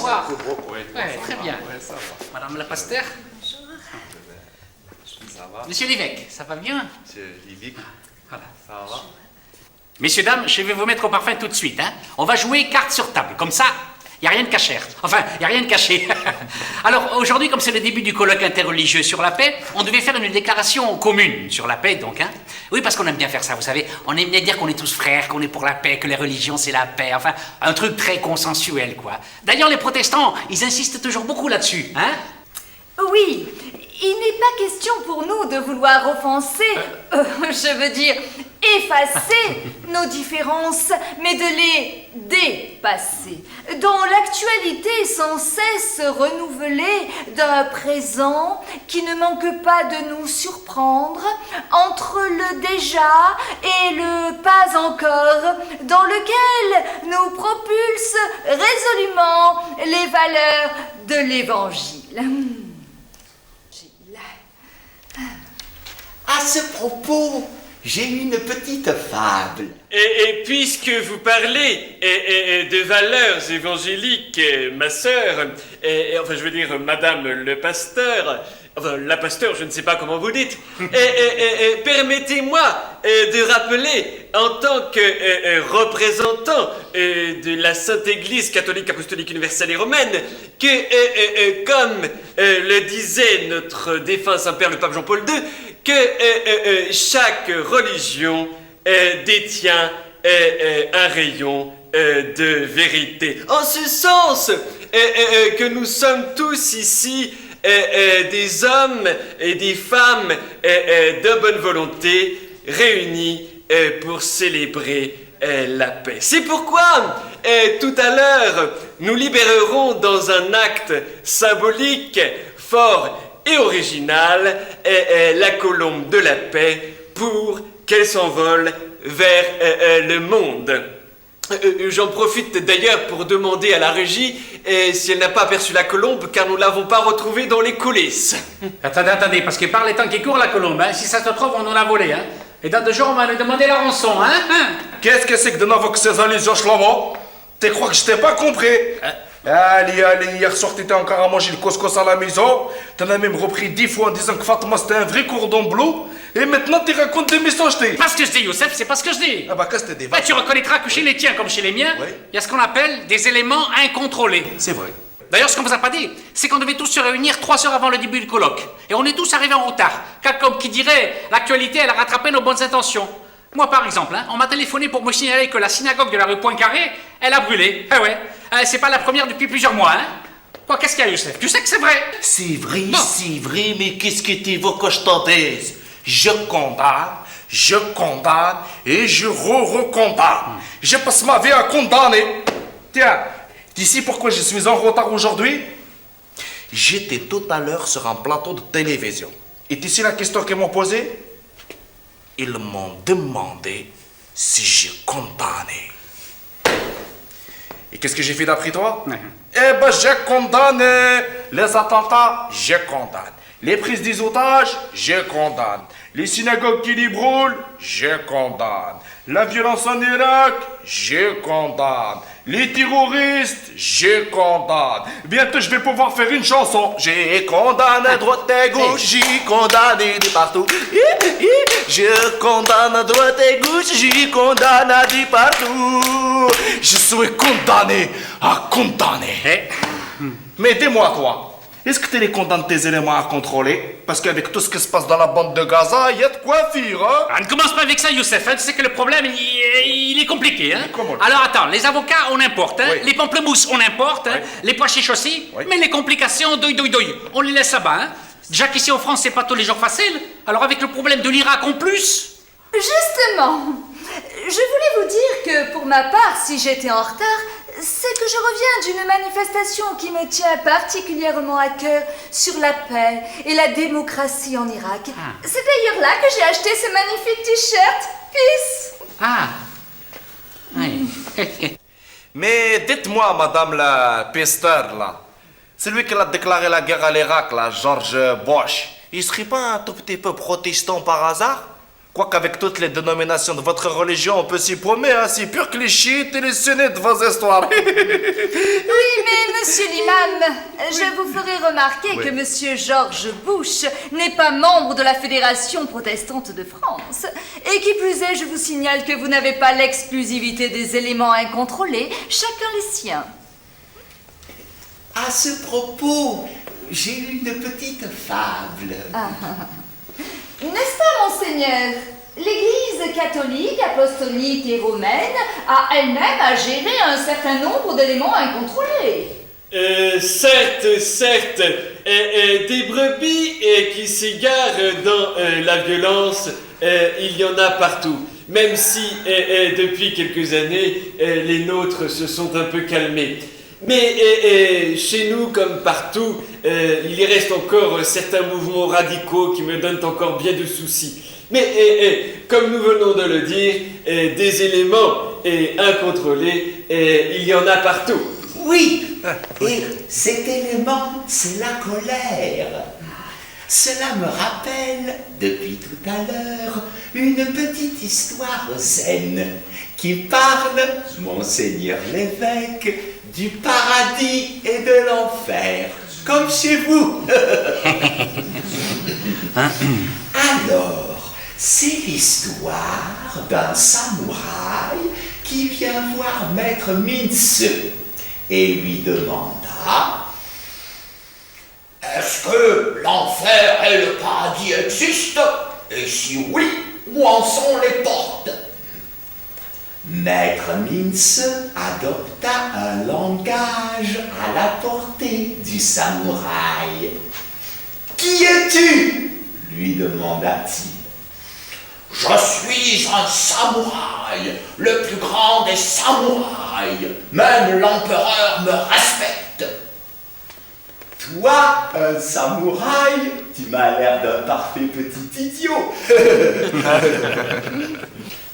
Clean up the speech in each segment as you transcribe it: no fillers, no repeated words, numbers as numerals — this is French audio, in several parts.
Bonsoir. Oui, Ouais, très bien. Ouais, ça va. Madame la pasteur. Ça va. Monsieur l'évêque, ça va bien? Monsieur Livic, Voilà. ça va. Messieurs, dames, je vais vous mettre au parfum tout de suite. Hein. On va jouer carte sur table. Comme ça, il n'y a rien de caché. Enfin, il n'y a rien de caché. Alors, aujourd'hui, comme c'est le début du colloque interreligieux sur la paix, on devait faire une déclaration commune sur la paix, donc. Hein. Oui, parce qu'on aime bien faire ça, vous savez. On aime bien dire qu'on est tous frères, qu'on est pour la paix, que les religions, c'est la paix. Enfin, un truc très consensuel, quoi. D'ailleurs, les protestants, ils insistent toujours beaucoup là-dessus, hein. Oui, il n'est pas question pour nous de vouloir offenser, je veux dire, effacer nos différences, mais de les dépasser, dont l'actualité sans cesse renouvelée d'un présent qui ne manque pas de nous surprendre entre le déjà et le pas encore, dans lequel nous propulsent résolument les valeurs de l'Évangile. À ce propos, j'ai une petite fable. Et puisque vous parlez de valeurs évangéliques, ma sœur, enfin je veux dire madame le pasteur, enfin la pasteur, je ne sais pas comment vous dites, permettez-moi de rappeler en tant que représentant de la Sainte Église catholique, apostolique, universelle et romaine, que comme le disait notre défunt Saint-Père le pape Jean-Paul II, que chaque religion détient un rayon de vérité. En ce sens que nous sommes tous ici des hommes et des femmes de bonne volonté réunis pour célébrer la paix. C'est pourquoi tout à l'heure nous libérerons dans un acte symbolique fort et original la colombe de la paix pour qu'elle s'envole vers le monde. J'en profite d'ailleurs pour demander à la régie si elle n'a pas aperçu la colombe, car nous ne l'avons pas retrouvée dans les coulisses. Attendez, parce que par les temps qui courent, la colombe, hein, si ça se trouve, on nous l'a volée, hein. Et dans 2 jours, on va lui demander la rançon, hein. Qu'est-ce que c'est que de nouveau que ces allusions, Shlomo? Tu crois que je t'ai pas compris? Allez, hier soir t'étais encore à manger le couscous à la maison. T'en as même repris 10 fois en disant que Fatma c'était un vrai cordon bleu. Et maintenant tu racontes des méchancetés. Pas ce que je dis, Youssef, c'est pas ce que je dis. Ah bah qu'est-ce que t'es des Tu reconnaîtras que chez les tiens comme chez les miens, il y a ce qu'on appelle des éléments incontrôlés. C'est vrai. D'ailleurs, ce qu'on vous a pas dit, c'est qu'on devait tous se réunir 3 heures avant le début du colloque. Et on est tous arrivés en retard. Car comme qui dirait, l'actualité, elle a rattrapé nos bonnes intentions. Moi, par exemple, hein, on m'a téléphoné pour me signaler que la synagogue de la rue Poincaré, elle a brûlé. Ah ouais, c'est pas la première depuis plusieurs mois, hein. Quoi, qu'est-ce qu'il y a, Youssef? Tu sais que c'est vrai. C'est vrai, mais qu'est-ce que tu veux que je t'en dise? Je condamne et je recondamne. Je passe ma vie à condamner. Tiens, tu sais pourquoi je suis en retard aujourd'hui? J'étais tout à l'heure sur un plateau de télévision. Et tu sais la question qu'ils m'ont posée? Ils m'ont demandé si j'ai condamné. Et qu'est-ce que j'ai fait d'après toi? Eh ben, j'ai condamné les attentats, je condamne. Les prises des otages, je condamne. Les synagogues qui les brûlent, je condamne. La violence en Irak, je condamne. Les terroristes, je condamne. Bientôt, je vais pouvoir faire une chanson. J'ai condamné à droite et gauche, j'ai condamné de partout. Je condamne à droite et gauche, j'ai condamné de partout. Je suis condamné à condamner. Mais dis-moi, toi, est-ce que tu les condamnes tes éléments à contrôler? Parce qu'avec tout ce qui se passe dans la bande de Gaza, il y a de quoi faire, hein? Ah, ne commence pas avec ça, Youssef, hein. Tu sais que le problème, il est compliqué, hein. Comment? Alors attends, les avocats, on importe, hein. Oui. Les pamplemousses, on importe, hein. Oui. Les pois chiches aussi. Oui. Mais les complications, on les laisse là-bas, hein. Déjà qu'ici en France, c'est pas tous les jours facile. Alors avec le problème de l'Irak en plus... Justement, je voulais vous dire que pour ma part, si j'étais en retard, c'est que je reviens d'une manifestation qui me tient particulièrement à cœur sur la paix et la démocratie en Irak. C'est d'ailleurs là que j'ai acheté ce magnifique t-shirt. Peace. Ah. Oui. Mais dites-moi, madame la pasteur, là, celui qui a déclaré la guerre à l'Irak, là, George Bush, il serait pas un tout petit peu protestant par hasard? Quoiqu'avec toutes les dénominations de votre religion, on peut s'y paumer, hein, c'est pur que les chiites et les sunnites de vos histoires. Oui, mais Monsieur l'imam, je vous ferai remarquer que Monsieur George Bush n'est pas membre de la Fédération protestante de France. Et qui plus est, je vous signale que vous n'avez pas l'exclusivité des éléments incontrôlés, chacun les siens. À ce propos, j'ai lu une petite fable. N'est-ce pas, monseigneur? L'Église catholique, apostolique et romaine a elle-même à gérer un certain nombre d'éléments incontrôlés. Certes, des brebis qui s'égarent dans la violence, il y en a partout. Même si, depuis quelques années, les nôtres se sont un peu calmés. Mais chez nous, comme partout, il y reste encore certains mouvements radicaux qui me donnent encore bien de soucis. Mais comme nous venons de le dire, des éléments incontrôlés, il y en a partout. Oui, et cet élément, c'est la colère. Cela me rappelle, depuis tout à l'heure, une petite histoire zen qui parle, monseigneur l'évêque, du paradis et de l'enfer, comme chez vous. Alors, c'est l'histoire d'un samouraï qui vient voir maître Mintze et lui demanda: est-ce que l'enfer et le paradis existent? Et si oui, où en sont les portes? Maître Mintze adopta un langage à la portée du samouraï. Qui es-tu? Lui demanda-t-il. Je suis un samouraï, le plus grand des samouraïs. Même l'empereur me respecte. Toi, un samouraï, tu m'as l'air d'un parfait petit idiot.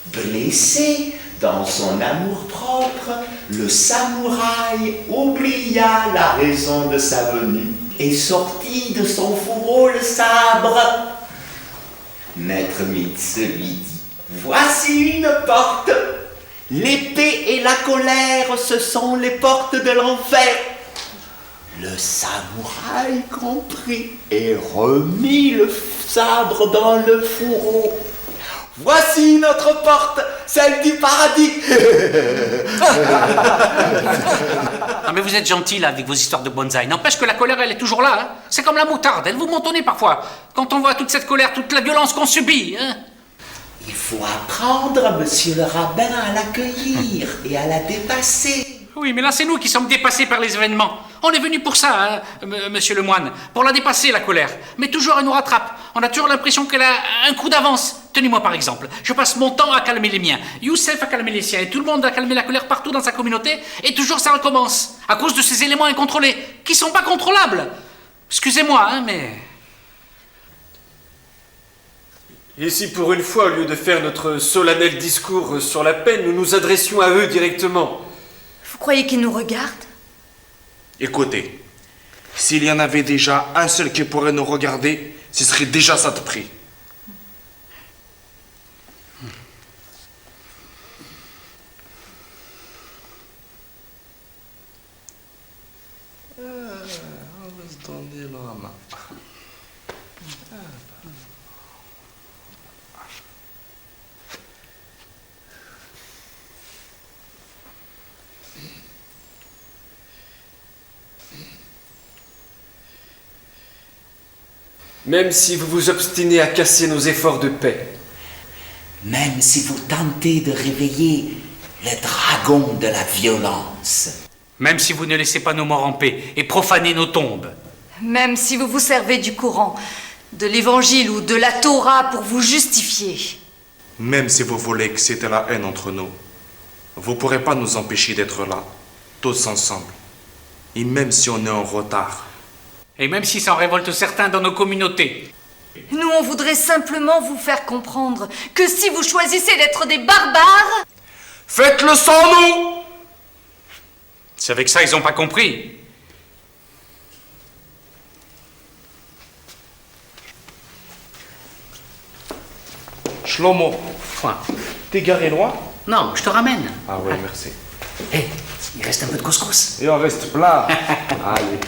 Blessé dans son amour-propre, le samouraï oublia la raison de sa venue et sortit de son fourreau le sabre. Maître Mintze lui dit: voici une porte. L'épée et la colère, ce sont les portes de l'enfer. Le samouraï comprit et remit le sabre dans le fourreau. Voici notre porte, celle du paradis. Ah mais vous êtes gentil là avec vos histoires de bonsaï. N'empêche que la colère elle est toujours là. Hein. C'est comme la moutarde, elle vous mentonne parfois. Quand on voit toute cette colère, toute la violence qu'on subit. Hein. Il faut apprendre, monsieur le rabbin, à l'accueillir et à la dépasser. Oui, mais là c'est nous qui sommes dépassés par les événements. On est venu pour ça, hein, monsieur le moine, pour la dépasser la colère. Mais toujours elle nous rattrape. On a toujours l'impression qu'elle a un coup d'avance. Tenez-moi par exemple, je passe mon temps à calmer les miens, Youssef à calmer les siens, et tout le monde a calmé la colère partout dans sa communauté, et toujours ça recommence, à cause de ces éléments incontrôlés, qui sont pas contrôlables. Excusez-moi, hein, mais... Et si pour une fois, au lieu de faire notre solennel discours sur la peine, nous nous adressions à eux directement? Vous croyez qu'ils nous regardent? Écoutez, s'il y en avait déjà un seul qui pourrait nous regarder, ce serait déjà ça de prix. On va se donner la main. Même si vous vous obstinez à casser nos efforts de paix. Même si vous tentez de réveiller le dragon de la violence. Même si vous ne laissez pas nos morts en paix et profanez nos tombes. Même si vous vous servez du Coran, de l'Évangile ou de la Torah pour vous justifier. Même si vous voulez exciter la haine entre nous, vous ne pourrez pas nous empêcher d'être là, tous ensemble. Et même si on est en retard. Et même si ça en révolte certains dans nos communautés. Nous, on voudrait simplement vous faire comprendre que si vous choisissez d'être des barbares... Faites-le sans nous! C'est avec ça ils n'ont pas compris. Shlomo, Quoi? t'es garé loin? Non, je te ramène. Ah ouais, merci. Hé, il reste un peu de couscous. Et on reste plein. Allez.